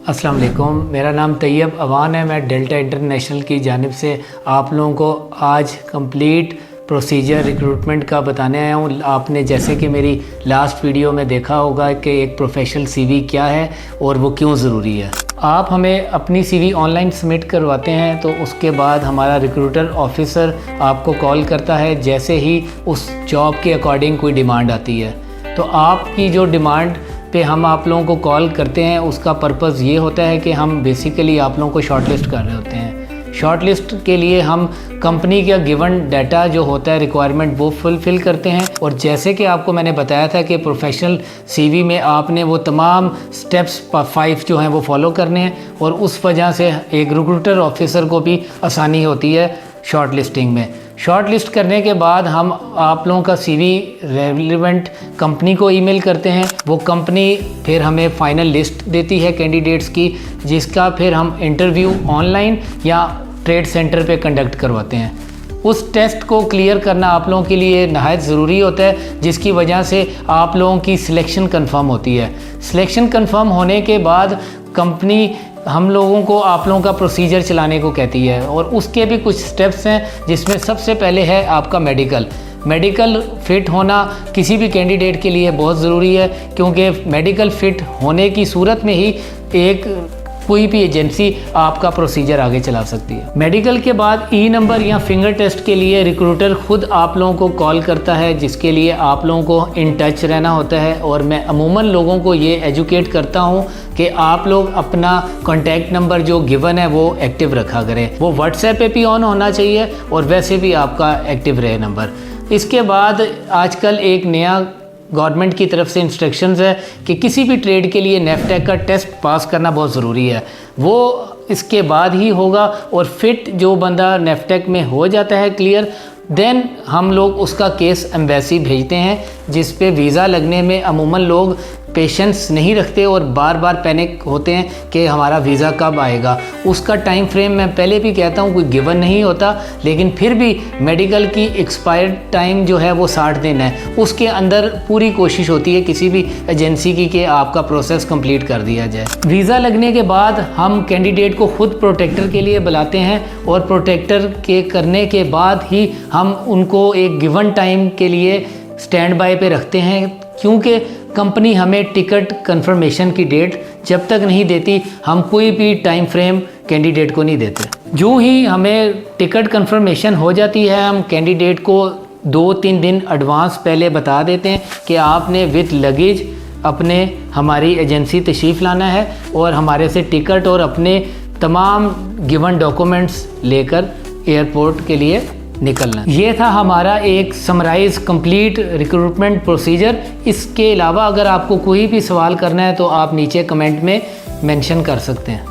अस्सलाम वालेकुम, मेरा नाम तैयब अवान है। मैं डेल्टा इंटरनेशनल की जानिब से आप लोगों को आज कंप्लीट प्रोसीजर रिक्रूटमेंट का बताने आया हूँ। आपने जैसे कि मेरी लास्ट वीडियो में देखा होगा कि एक प्रोफेशनल सीवी क्या है और वो क्यों ज़रूरी है। आप हमें अपनी सीवी ऑनलाइन सबमिट करवाते हैं तो उसके बाद हमारा रिक्रूटर ऑफिसर आपको कॉल करता है जैसे ही उस जॉब के अकॉर्डिंग कोई डिमांड आती है। तो आपकी जो डिमांड पे हम आप लोगों को कॉल करते हैं उसका पर्पज़ ये होता है कि हम बेसिकली आप लोगों को शॉर्टलिस्ट कर रहे होते हैं। शॉर्टलिस्ट के लिए हम कंपनी का गिवन डाटा जो होता है रिक्वायरमेंट वो फुलफ़िल करते हैं। और जैसे कि आपको मैंने बताया था कि प्रोफेशनल सीवी में आपने वो तमाम स्टेप्स 5 जो हैं वो फॉलो करने हैं और उस वजह से एक रिक्रूटर ऑफिसर को भी आसानी होती है शॉर्ट लिस्टिंग में। शॉर्ट लिस्ट करने के बाद हम आप लोगों का सीवी रेलिवेंट कंपनी को ईमेल करते हैं। वो कंपनी फिर हमें फ़ाइनल लिस्ट देती है कैंडिडेट्स की, जिसका फिर हम इंटरव्यू ऑनलाइन या ट्रेड सेंटर पे कंडक्ट करवाते हैं। उस टेस्ट को क्लियर करना आप लोगों के लिए नहायत ज़रूरी होता है, जिसकी वजह से आप लोगों की सिलेक्शन कंफर्म होती है। सिलेक्शन कंफर्म होने के बाद कंपनी हम लोगों को आप लोगों का प्रोसीजर चलाने को कहती है और उसके भी कुछ स्टेप्स हैं, जिसमें सबसे पहले है आपका मेडिकल फ़िट होना किसी भी कैंडिडेट के लिए बहुत ज़रूरी है, क्योंकि मेडिकल फ़िट होने की सूरत में ही कोई भी एजेंसी आपका प्रोसीजर आगे चला सकती है। मेडिकल के बाद ई नंबर या फिंगर टेस्ट के लिए रिक्रूटर खुद आप लोगों को कॉल करता है, जिसके लिए आप लोगों को इन टच रहना होता है। और मैं अमूमन लोगों को ये एजुकेट करता हूँ कि आप लोग अपना कॉन्टैक्ट नंबर जो गिवन है वो एक्टिव रखा करें। वो व्हाट्सएप पे भी ऑन होना चाहिए और वैसे भी आपका एक्टिव रहे नंबर। इसके बाद आजकल एक नया गवर्नमेंट की तरफ से इंस्ट्रक्शंस है कि किसी भी ट्रेड के लिए नेफ्टेक का टेस्ट पास करना बहुत ज़रूरी है। वो इसके बाद ही होगा और फिट जो बंदा नेफ्टेक में हो जाता है क्लियर, देन हम लोग उसका केस एम्बेसी भेजते हैं, जिस पे वीज़ा लगने में अमूमन लोग पेशेंस नहीं रखते और बार बार पैनिक होते हैं कि हमारा वीज़ा कब आएगा। उसका टाइम फ्रेम मैं पहले भी कहता हूँ कोई गिवन नहीं होता, लेकिन फिर भी मेडिकल की एक्सपायर्ड टाइम जो है वो 60 दिन है। उसके अंदर पूरी कोशिश होती है किसी भी एजेंसी की कि आपका प्रोसेस कंप्लीट कर दिया जाए। वीज़ा लगने के बाद हम कैंडिडेट को खुद प्रोटेक्टर के लिए बुलाते हैं और प्रोटेक्टर के करने के बाद ही हम उनको एक गिवन टाइम के लिए स्टैंड बाय पे रखते हैं, क्योंकि कंपनी हमें टिकट कंफर्मेशन की डेट जब तक नहीं देती हम कोई भी टाइम फ्रेम कैंडिडेट को नहीं देते। जो ही हमें टिकट कंफर्मेशन हो जाती है हम कैंडिडेट को 2-3 दिन एडवांस पहले बता देते हैं कि आपने विद लगेज अपने हमारी एजेंसी तशरीफ़ लाना है और हमारे से टिकट और अपने तमाम गिवन डॉक्यूमेंट्स लेकर एयरपोर्ट के लिए निकलना। ये था हमारा एक समराइज कंप्लीट रिक्रूटमेंट प्रोसीजर। इसके अलावा अगर आपको कोई भी सवाल करना है तो आप नीचे कमेंट में मेंशन कर सकते हैं।